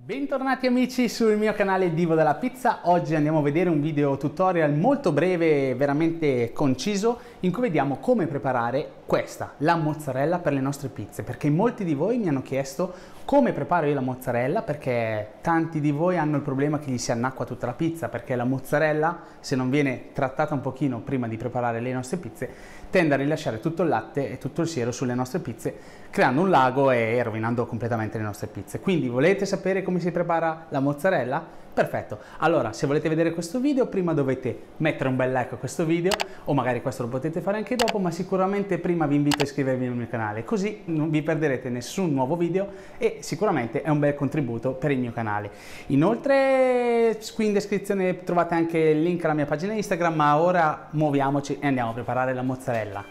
Bentornati amici sul mio canale Divo della Pizza. Oggi andiamo a vedere un video tutorial molto breve, veramente conciso, in cui vediamo come preparare questa, la mozzarella per le nostre pizze, perché molti di voi mi hanno chiesto come preparo io la mozzarella, perché tanti di voi hanno il problema che gli si annacqua tutta la pizza, perché la mozzarella, se non viene trattata un pochino prima di preparare le nostre pizze, tende a rilasciare tutto il latte e tutto il siero sulle nostre pizze, creando un lago e rovinando completamente le nostre pizze. Quindi volete sapere come si prepara la mozzarella? Perfetto, allora se volete vedere questo video prima dovete mettere un bel like a questo video, o magari questo lo potete fare anche dopo, ma sicuramente prima vi invito a iscrivervi al mio canale, così non vi perderete nessun nuovo video e sicuramente è un bel contributo per il mio canale. Inoltre qui in descrizione trovate anche il link alla mia pagina Instagram, ma ora muoviamoci e andiamo a preparare la mozzarella.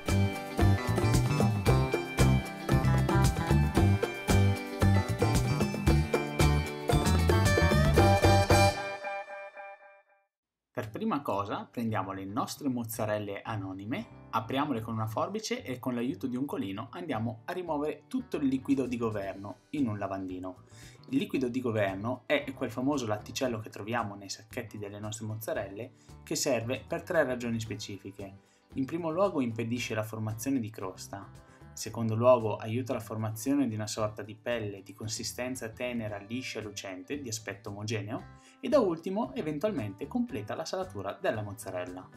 Per prima cosa prendiamo le nostre mozzarelle anonime, apriamole con una forbice e con l'aiuto di un colino andiamo a rimuovere tutto il liquido di governo in un lavandino. Il liquido di governo è quel famoso latticello che troviamo nei sacchetti delle nostre mozzarelle, che serve per tre ragioni specifiche. In primo luogo impedisce la formazione di crosta. In secondo luogo aiuta la formazione di una sorta di pelle di consistenza tenera, liscia e lucente, di aspetto omogeneo, e da ultimo eventualmente completa la salatura della mozzarella.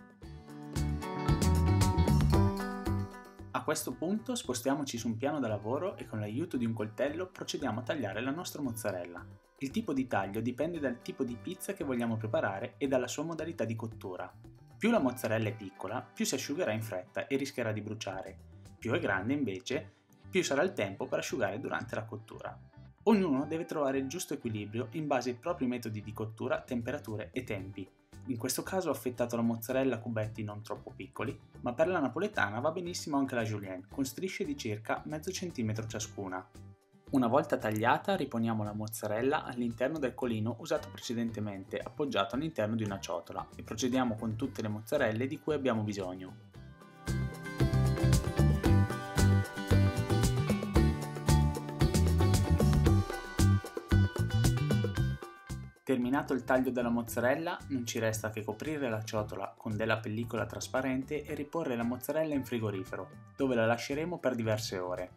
A questo punto spostiamoci su un piano da lavoro e con l'aiuto di un coltello procediamo a tagliare la nostra mozzarella. Il tipo di taglio dipende dal tipo di pizza che vogliamo preparare e dalla sua modalità di cottura. Più la mozzarella è piccola, più si asciugherà in fretta e rischierà di bruciare. Più è grande invece, più sarà il tempo per asciugare durante la cottura. Ognuno deve trovare il giusto equilibrio in base ai propri metodi di cottura, temperature e tempi. In questo caso ho affettato la mozzarella a cubetti non troppo piccoli, ma per la napoletana va benissimo anche la julienne, con strisce di circa mezzo centimetro ciascuna. Una volta tagliata riponiamo la mozzarella all'interno del colino usato precedentemente, appoggiato all'interno di una ciotola, e procediamo con tutte le mozzarelle di cui abbiamo bisogno. Terminato il taglio della mozzarella, non ci resta che coprire la ciotola con della pellicola trasparente e riporre la mozzarella in frigorifero, dove la lasceremo per diverse ore.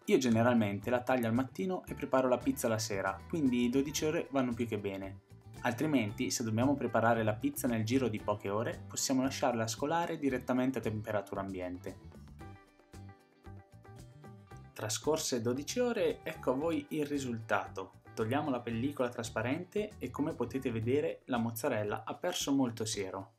Io generalmente la taglio al mattino e preparo la pizza la sera, quindi 12 ore vanno più che bene. Altrimenti, se dobbiamo preparare la pizza nel giro di poche ore, possiamo lasciarla scolare direttamente a temperatura ambiente. Trascorse 12 ore, ecco a voi il risultato. Togliamo la pellicola trasparente e come potete vedere la mozzarella ha perso molto siero.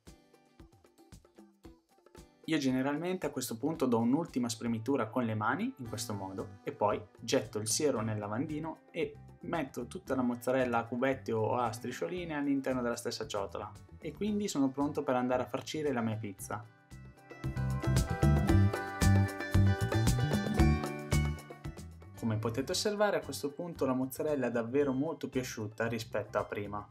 Io generalmente a questo punto do un'ultima spremitura con le mani, in questo modo, e poi getto il siero nel lavandino e metto tutta la mozzarella a cubetti o a striscioline all'interno della stessa ciotola. E quindi sono pronto per andare a farcire la mia pizza. Come potete osservare, a questo punto la mozzarella è davvero molto più asciutta rispetto a prima.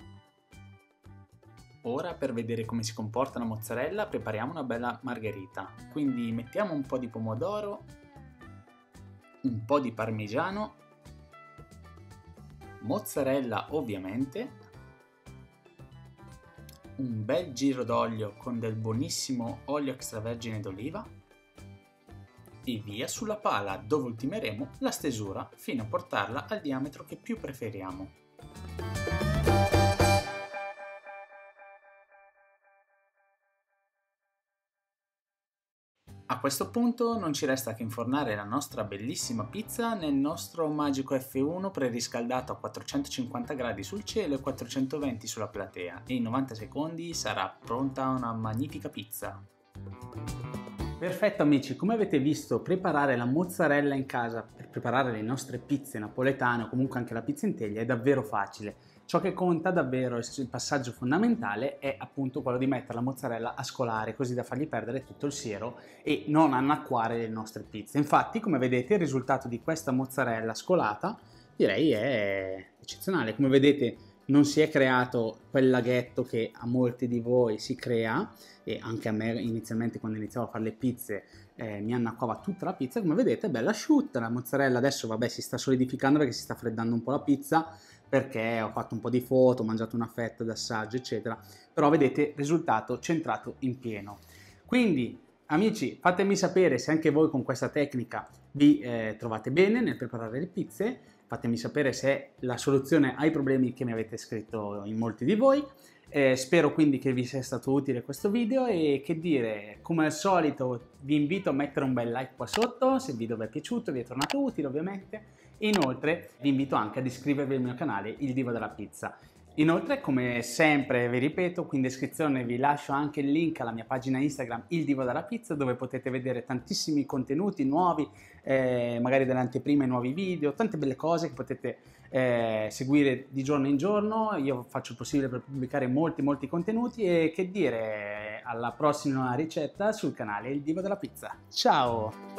Ora, per vedere come si comporta la mozzarella, prepariamo una bella margherita. Quindi mettiamo un po' di pomodoro, un po' di parmigiano, mozzarella ovviamente, un bel giro d'olio con del buonissimo olio extravergine d'oliva, e via sulla pala, dove ultimeremo la stesura fino a portarla al diametro che più preferiamo. A questo punto non ci resta che infornare la nostra bellissima pizza nel nostro magico F1 preriscaldato a 450 gradi sul cielo e 420 sulla platea, e in 90 secondi sarà pronta una magnifica pizza. Perfetto amici, come avete visto, preparare la mozzarella in casa per preparare le nostre pizze napoletane o comunque anche la pizza in teglia è davvero facile. Ciò che conta davvero, il passaggio fondamentale, è appunto quello di mettere la mozzarella a scolare, così da fargli perdere tutto il siero e non annacquare le nostre pizze. Infatti, come vedete, il risultato di questa mozzarella scolata direi è eccezionale. Come vedete, non si è creato quel laghetto che a molti di voi si crea, e anche a me inizialmente quando iniziavo a fare le pizze mi annacquava tutta la pizza. Come vedete è bella asciutta, la mozzarella adesso vabbè si sta solidificando perché si sta freddando un po' la pizza, perché ho fatto un po' di foto, ho mangiato una fetta d'assaggio, eccetera, però vedete risultato centrato in pieno. Quindi, amici, fatemi sapere se anche voi con questa tecnica vi trovate bene nel preparare le pizze, fatemi sapere se è la soluzione ai problemi che mi avete scritto in molti di voi. Spero quindi che vi sia stato utile questo video e che dire, come al solito vi invito a mettere un bel like qua sotto se il video vi è piaciuto, vi è tornato utile ovviamente. Inoltre vi invito anche ad iscrivervi al mio canale Il Divo della Pizza. Inoltre, come sempre vi ripeto, qui in descrizione vi lascio anche il link alla mia pagina Instagram Il Divo della Pizza, dove potete vedere tantissimi contenuti nuovi, magari delle anteprime, nuovi video, tante belle cose che potete seguire di giorno in giorno. Io faccio il possibile per pubblicare molti contenuti e che dire, alla prossima ricetta sul canale Il Divo della Pizza. Ciao!